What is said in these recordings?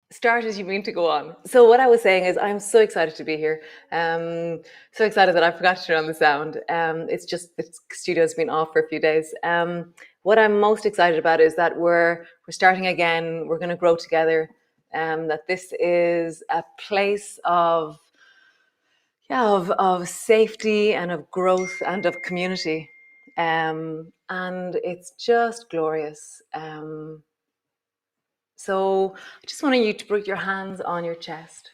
Start as you mean to go on. So what I was saying is I'm so excited to be here. So excited that I forgot to turn on the sound. It's just the studio's been off for a few days. What I'm most excited about is that we're starting again. We're going to grow together. That this is a place of of safety and of growth and of community. And it's just glorious. So I just wanted you to put your hands on your chest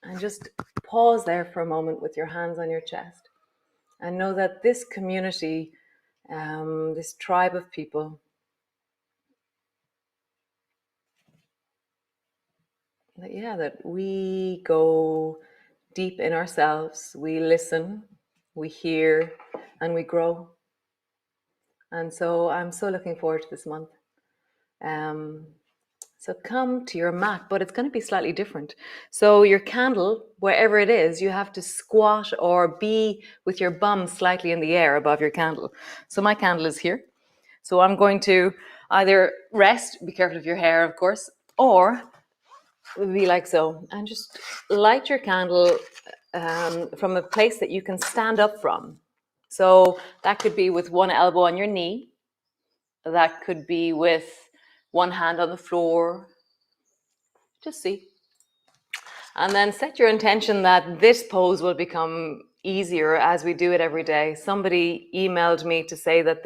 and just pause there for a moment with your hands on your chest and know that this community, this tribe of people, that we go deep in ourselves, we listen, we hear, and we grow. And so I'm so looking forward to this month. So come to your mat, but it's going to be slightly different. So your candle, wherever it is, you have to squat or be with your bum slightly in the air above your candle. So my candle is here. So I'm going to either rest, be careful of your hair, of course, or be like so, and just light your candle from a place that you can stand up from. So that could be with one elbow on your knee. That could be with one hand on the floor. Just see. And then set your intention that this pose will become easier as we do it every day. Somebody emailed me to say that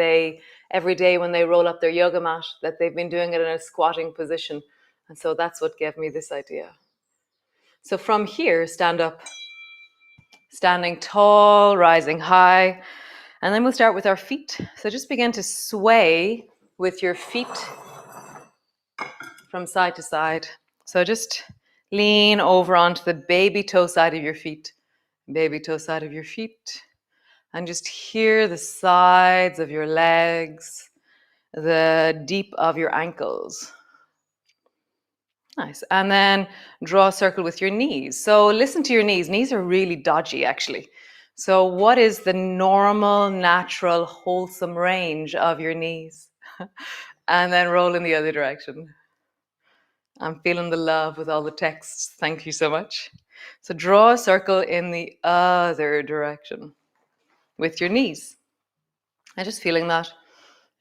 every day when they roll up their yoga mat, that they've been doing it in a squatting position. And so that's what gave me this idea. So from here, stand up, standing tall, rising high. And then we'll start with our feet. So just begin to sway with your feet from side to side. So just lean over onto the baby toe side of your feet. Baby toe side of your feet. And just hear the sides of your legs, the deep of your ankles. Nice. And then draw a circle with your knees. So listen to your knees. Knees are really dodgy, actually. So what is the normal, natural, wholesome range of your knees? And then roll in the other direction. I'm feeling the love with all the texts. Thank you so much. So draw a circle in the other direction with your knees. And just feeling that.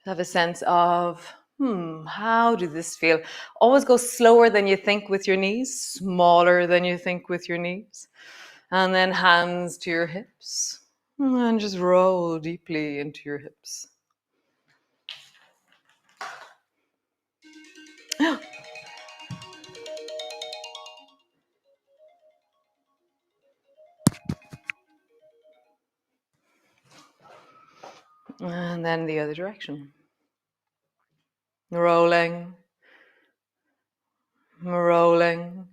Have a sense of, how does this feel? Always go slower than you think with your knees, smaller than you think with your knees. And then hands to your hips. And just roll deeply into your hips. And then the other direction. Rolling, rolling,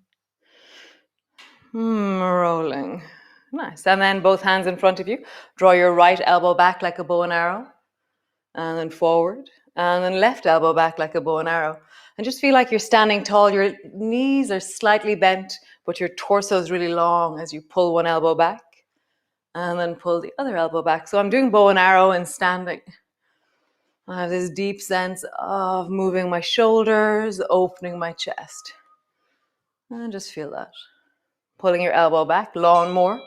rolling. Nice. And then both hands in front of you. Draw your right elbow back like a bow and arrow. And then forward. And then left elbow back like a bow and arrow. And just feel like you're standing tall. Your knees are slightly bent, but your torso is really long as you pull one elbow back. And then pull the other elbow back. So I'm doing bow and arrow and standing. I have this deep sense of moving my shoulders, opening my chest. And just feel that. Pulling your elbow back, lawnmower.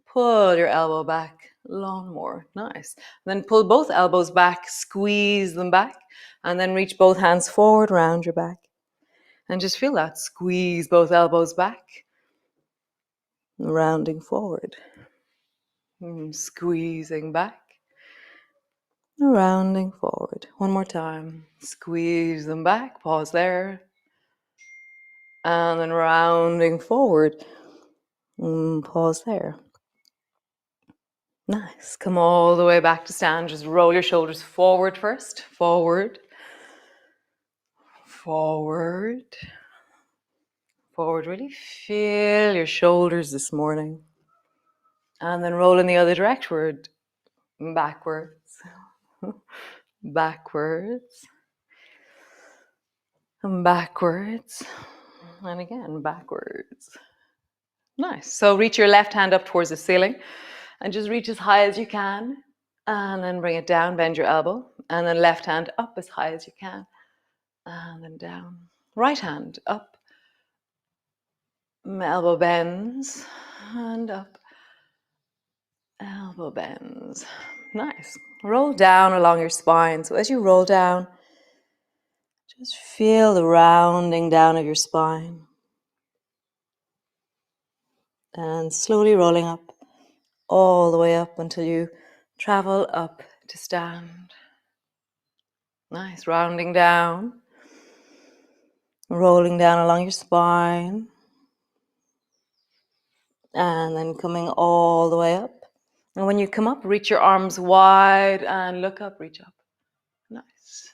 Pull your elbow back, lawnmower. Nice. Then pull both elbows back, squeeze them back, and then reach both hands forward, round your back. And just feel that. Squeeze both elbows back, rounding forward. Squeezing back, rounding forward. One more time. Squeeze them back, pause there. And then rounding forward. Pause there. Nice. Come all the way back to stand. Just roll your shoulders forward first. Forward. Forward. Forward. Really feel your shoulders this morning. And then roll in the other direction. Backwards. Backwards. And backwards. And again, backwards. Nice. So reach your left hand up towards the ceiling and just reach as high as you can. And then bring it down, bend your elbow. And then left hand up as high as you can. And then down. Right hand up. Elbow bends and up. Elbow bends. Nice. Roll down along your spine. So as you roll down, just feel the rounding down of your spine. And slowly rolling up, all the way up until you travel up to stand. Nice. Rounding down. Rolling down along your spine. And then coming all the way up. And when you come up, reach your arms wide and look up, reach up. Nice.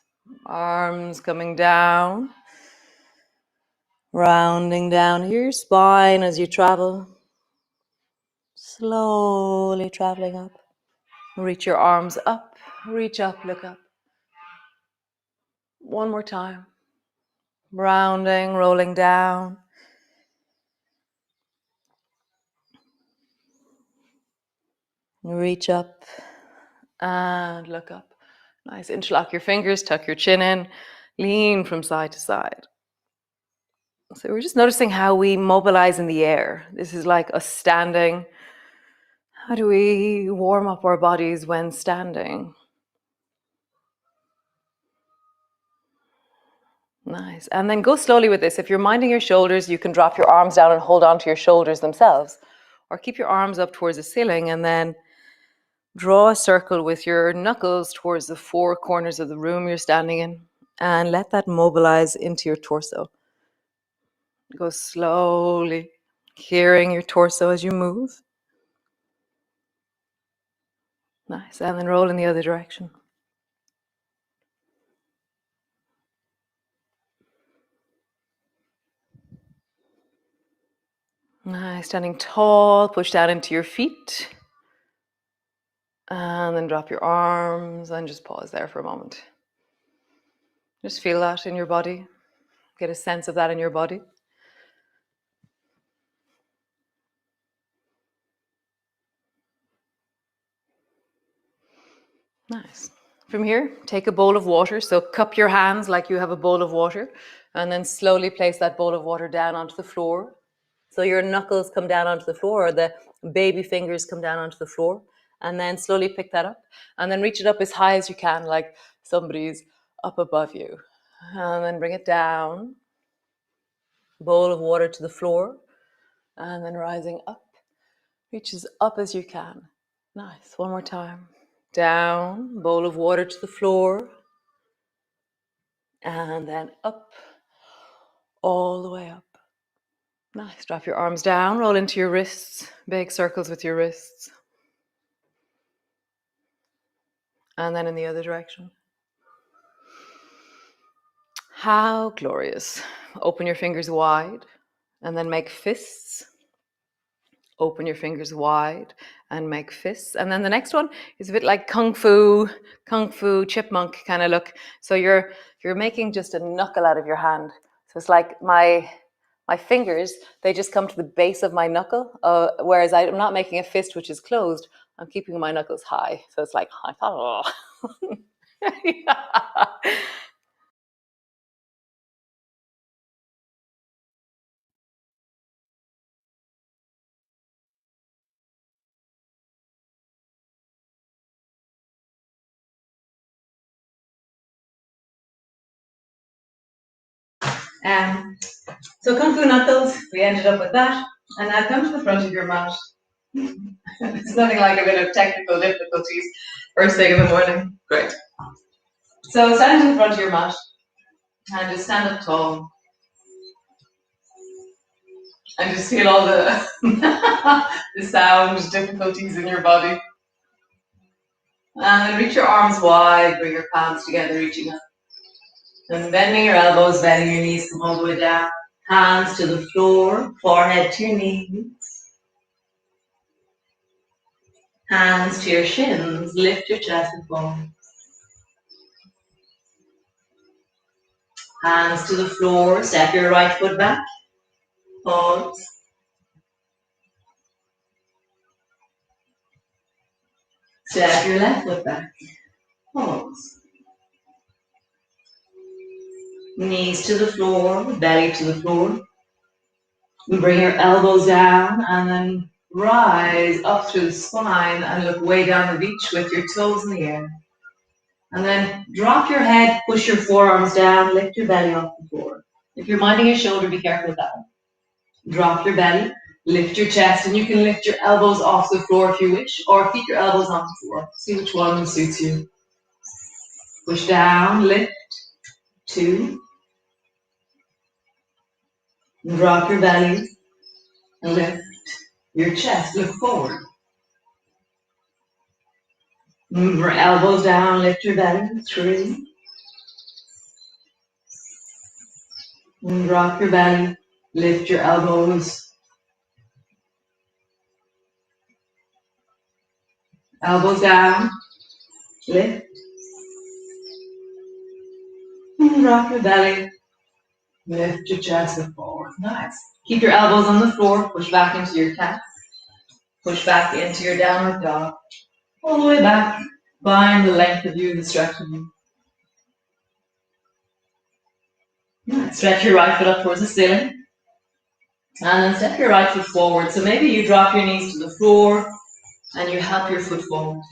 Arms coming down. Rounding down your spine as you travel. Slowly traveling up. Reach your arms up, reach up, look up. One more time. Rounding, rolling down. Reach up and look up. Nice. Interlock your fingers, tuck your chin in, lean from side to side. So we're just noticing how we mobilize in the air. This is like us standing. How do we warm up our bodies when standing? Nice. And then go slowly with this. If you're minding your shoulders, you can drop your arms down and hold on to your shoulders themselves. Or keep your arms up towards the ceiling and then draw a circle with your knuckles towards the four corners of the room you're standing in. And let that mobilize into your torso. Go slowly, hearing your torso as you move. Nice. And then roll in the other direction. Nice. Standing tall, push down into your feet. And then drop your arms and just pause there for a moment. Just feel that in your body. Get a sense of that in your body. Nice. From here, take a bowl of water. So cup your hands like you have a bowl of water, and then slowly place that bowl of water down onto the floor. So your knuckles come down onto the floor, or the baby fingers come down onto the floor, and then slowly pick that up, and then reach it up as high as you can, like somebody's up above you. And then bring it down. Bowl of water to the floor, and then rising up. Reach as up as you can. Nice. One more time. Down, bowl of water to the floor, and then up, all the way up. Nice. Drop your arms down, roll into your wrists, big circles with your wrists. And then in the other direction. How glorious. Open your fingers wide, and then make fists. Open your fingers wide and make fists. And then the next one is a bit like kung fu chipmunk kind of look. So you're making just a knuckle out of your hand. So it's like my fingers, they just come to the base of my knuckle, whereas I'm not making a fist which is closed. I'm keeping my knuckles high. So it's like, oh. Yeah. Um, so Kung Fu Knuckles, we ended up with that. And now come to the front of your mat. It's nothing like a bit of technical difficulties first thing in the morning. Great. So stand in front of your mat and just stand up tall. And just feel all the, the sound difficulties in your body. And then reach your arms wide, bring your palms together, reaching up. And bending your elbows, bending your knees, come all the way down. Hands to the floor, forehead to your knees. Hands to your shins, lift your chest and forward. Hands to the floor, step your right foot back. Pause. Step your left foot back. Pause. Knees to the floor, belly to the floor. Bring your elbows down and then rise up through the spine and look way down the beach with your toes in the air. And then drop your head, push your forearms down, lift your belly off the floor. If you're minding your shoulder, be careful with that one. Drop your belly, lift your chest, and you can lift your elbows off the floor if you wish, or keep your elbows on the floor. See which one suits you. Push down, lift, 2. Drop your belly, and lift your chest, look forward. Move your elbows down, lift your belly, 3. And drop your belly, lift your elbows. Elbows down, lift. And drop your belly, lift your chest, look forward. Nice. Keep your elbows on the floor, push back into your cat. Push back into your downward dog. All the way back. Find the length of you, the stretch of you. Nice. Stretch your right foot up towards the ceiling. And then step your right foot forward. So maybe you drop your knees to the floor and you help your foot forward.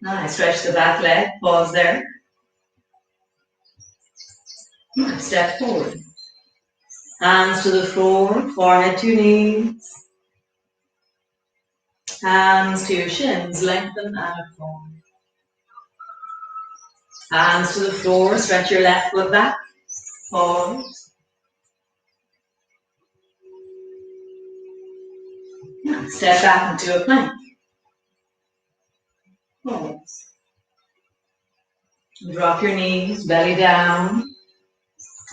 Nice. Stretch the back leg. Pause there. Nice. Step forward. Hands to the floor. Forehead to your knees. Hands to your shins. Lengthen and look forward. Hands to the floor. Stretch your left foot back. Pause. Step back into a plank. Pause. Drop your knees, belly down,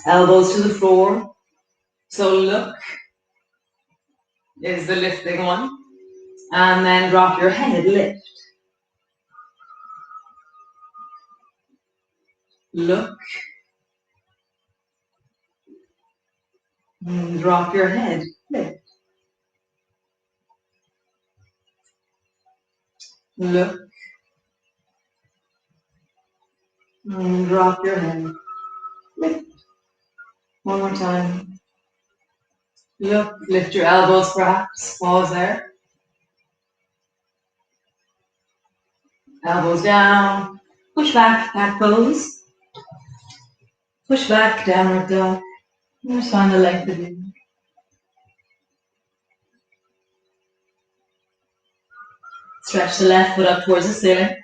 elbows to the floor. So look is the lifting one. And then drop your head, lift. Look. And drop your head, lift. Look. And drop your head, lift. One more time. Look, lift your elbows perhaps, pause there. Elbows down, push back, cat pose. Push back, downward dog. Just find the length of you. Stretch the left foot up towards the ceiling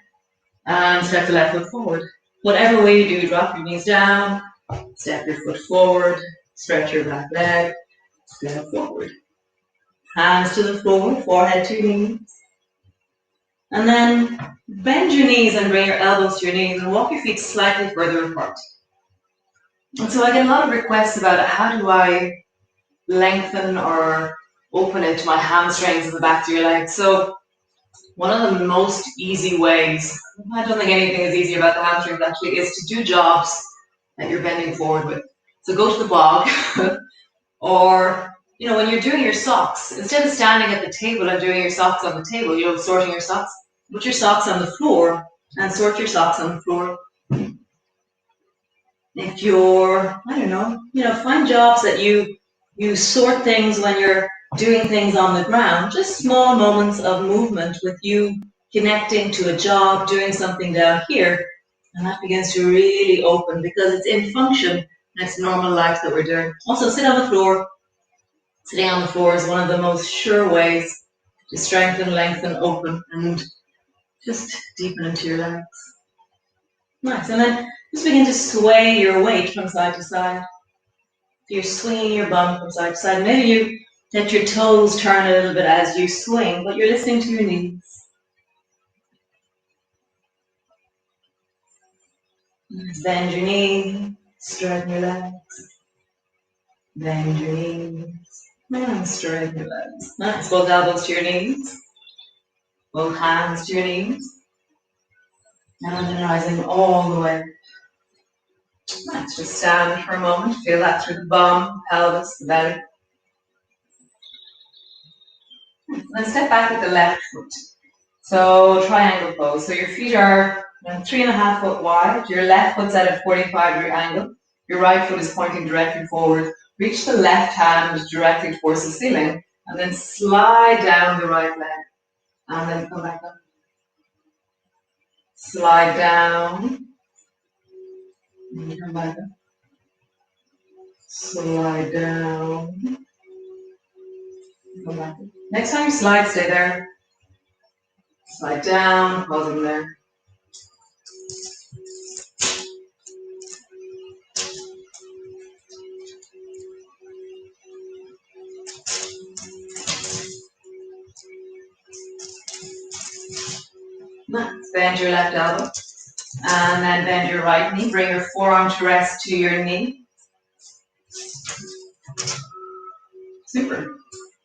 and step the left foot forward. Whatever way you do, drop your knees down, step your foot forward, stretch your back leg, step forward. Hands to the floor, forehead to your knees. And then bend your knees and bring your elbows to your knees and walk your feet slightly further apart. And so I get a lot of requests about how do I lengthen or open into my hamstrings and the back of your legs. So one of the most easy ways, I don't think anything is easy about the hamstrings actually, is to do jobs that you're bending forward with. So go to the bog, or when you're doing your socks, instead of standing at the table and doing your socks on the table, sorting your socks, put your socks on the floor and sort your socks on the floor. If you're, find jobs that you sort things when you're doing things on the ground, just small moments of movement with you connecting to a job, doing something down here, and that begins to really open because it's in function and it's normal life that we're doing. Also, sit on the floor. Sitting on the floor is one of the most sure ways to strengthen, lengthen, open, and just deepen into your legs. Nice, and then just begin to sway your weight from side to side. So you're swinging your bum from side to side. Maybe you let your toes turn a little bit as you swing, but you're listening to your knees. Bend your knees, straighten your legs. Bend your knees, and straighten your legs. Nice, both elbows to your knees. Both hands to your knees. And then rising all the way. Nice, just stand for a moment. Feel that through the bum, pelvis, the belly. Then step back with the left foot. So triangle pose. So your feet are 3.5 foot wide. Your left foot's at a 45-degree angle. Your right foot is pointing directly forward. Reach the left hand directly towards the ceiling and then slide down the right leg and then come back up. Slide down and come back up. Slide down. Come back up. Next time you slide, stay there. Slide down, pausing there. Nice. Bend your left elbow and then bend your right knee. Bring your forearm to rest to your knee. Super.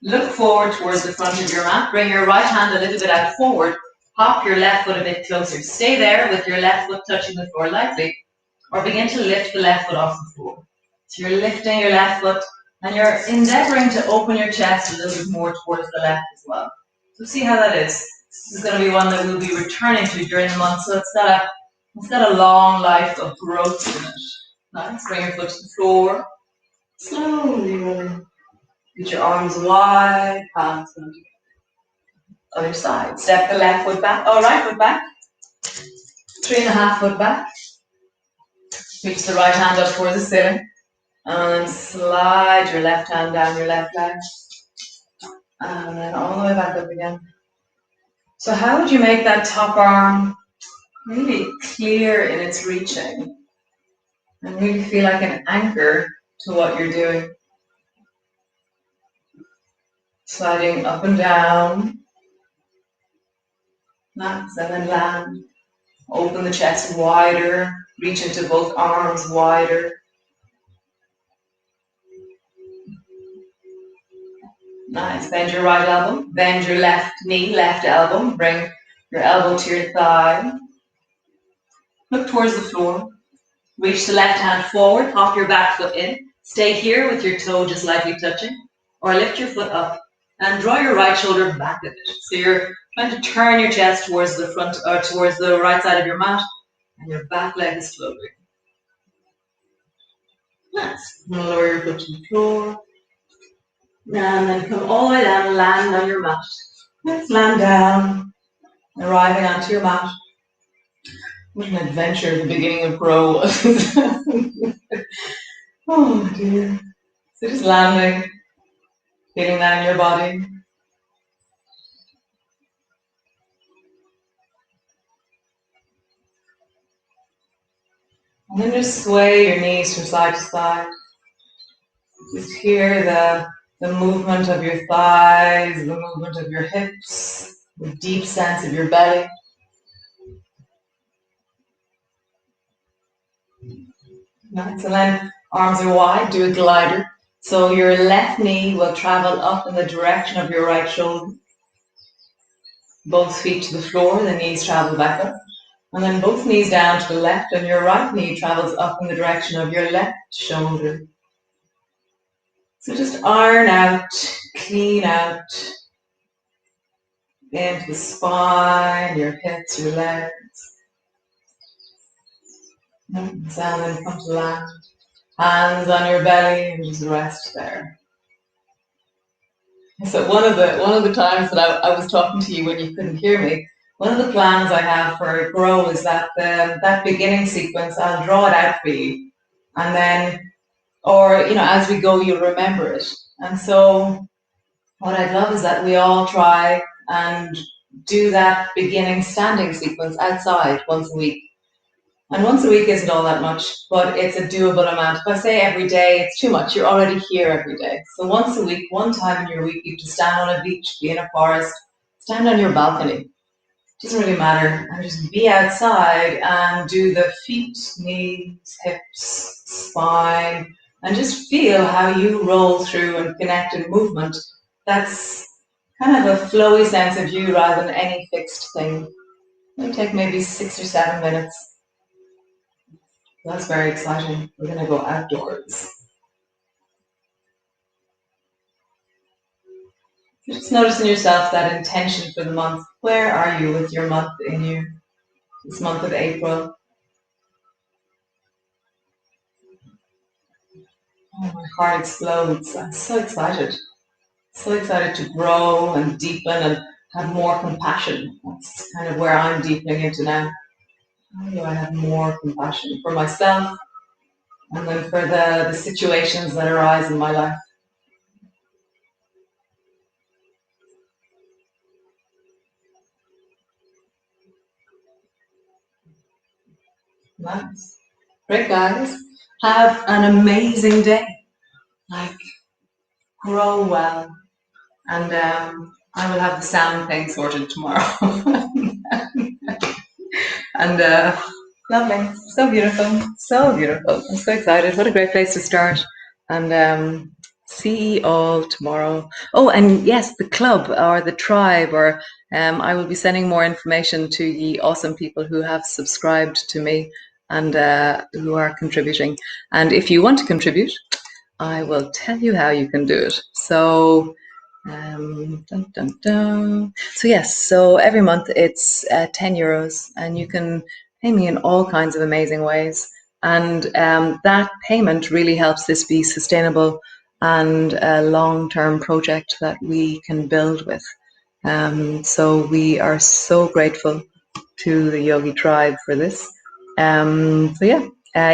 Look forward towards the front of your mat. Bring your right hand a little bit out forward. Hop your left foot a bit closer. Stay there with your left foot touching the floor lightly, or begin to lift the left foot off the floor. So you're lifting your left foot and you're endeavoring to open your chest a little bit more towards the left as well. So see how that is. This is going to be one that we'll be returning to during the month, so it's got a long life of growth in it. Nice. Bring your foot to the floor. Slowly rolling. Get your arms wide, palms come together. Other side. Step the left foot back. Oh, right foot back. 3.5 foot back. Reach the right hand up towards the ceiling. And slide your left hand down your left leg. And then all the way back up again. So how would you make that top arm really clear in its reaching? And really feel like an anchor to what you're doing. Sliding up and down. Nice. And then land. Open the chest wider. Reach into both arms wider. Nice. Bend your right elbow. Bend your left knee, left elbow. Bring your elbow to your thigh. Look towards the floor. Reach the left hand forward. Hop your back foot in. Stay here with your toe just lightly touching. Or lift your foot up and draw your right shoulder back a bit. So you're trying to turn your chest towards the front or towards the right side of your mat. And your back leg is floating. Nice. Lower your foot to the floor. And then come all the way down and land on your mat. Let's land down, arriving onto your mat. What an adventure the beginning of Grow was. Oh dear. So just landing, feeling that in your body. And then just sway your knees from side to side. Just hear the movement of your thighs, the movement of your hips, the deep sense of your belly. Nice. And then arms are wide, do a glider. So your left knee will travel up in the direction of your right shoulder. Both feet to the floor, the knees travel back up. And then both knees down to the left, and your right knee travels up in the direction of your left shoulder. So just iron out, clean out into the spine, your hips, your legs. And then come to land. Hands on your belly and just rest there. So one of the times that I was talking to you when you couldn't hear me, one of the plans I have for Grow is that that beginning sequence, I'll draw it out for you. And then, or, as we go, you'll remember it. And so what I'd love is that we all try and do that beginning standing sequence outside once a week. And once a week isn't all that much, but it's a doable amount. If I say every day, it's too much. You're already here every day. So once a week, one time in your week, you have to stand on a beach, be in a forest, stand on your balcony. It doesn't really matter. And just be outside and do the feet, knees, hips, spine, and just feel how you roll through and connect in movement. That's kind of a flowy sense of you rather than any fixed thing. It'll take maybe 6 or 7 minutes. That's very exciting. We're going to go outdoors. Just noticing yourself that intention for the month. Where are you with your month in you? This month of April. Oh, my heart explodes. I'm so excited. So excited to grow and deepen and have more compassion. That's kind of where I'm deepening into now. How do I have more compassion for myself and then for the situations that arise in my life? Nice. Great, guys. Have an amazing day. Like, grow well. And I will have the sound thing sorted tomorrow. And lovely. So beautiful. So beautiful. I'm so excited. What a great place to start. And see you all tomorrow. Oh, and yes, the club or the tribe, or I will be sending more information to the awesome people who have subscribed to me and who are contributing. And if you want to contribute, I will tell you how you can do it. So, dun, dun, dun. So yes, so every month it's €10, and you can pay me in all kinds of amazing ways. And that payment really helps this be sustainable and a long-term project that we can build with. So we are so grateful to the Yogi Tribe for this. So yeah,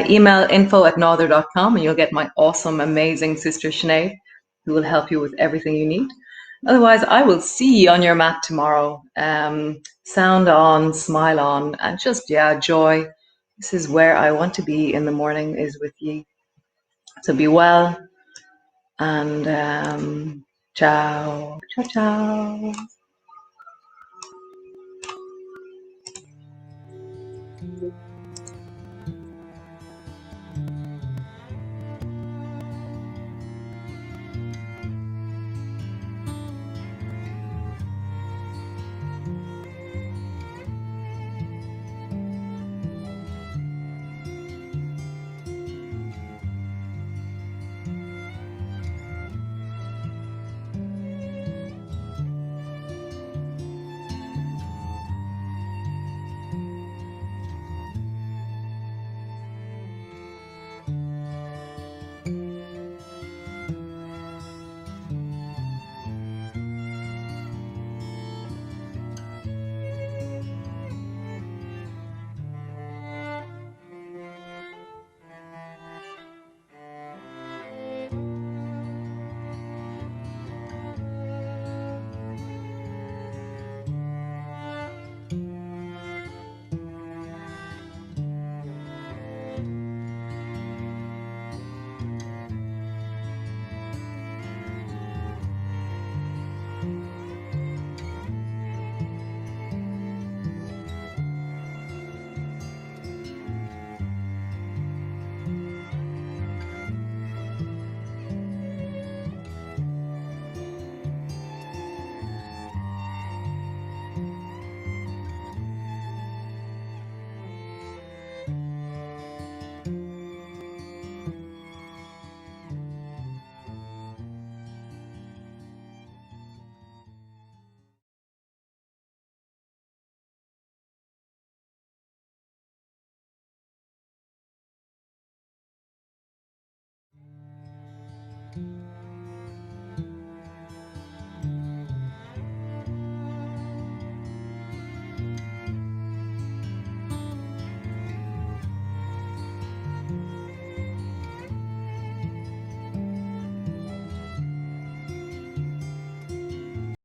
email info@nother.com and you'll get my awesome, amazing sister Sinead, who will help you with everything you need. Otherwise, I will see you on your mat tomorrow. Sound on, smile on, and just, yeah, joy. This is where I want to be in the morning, is with you. So be well, and ciao, ciao, ciao.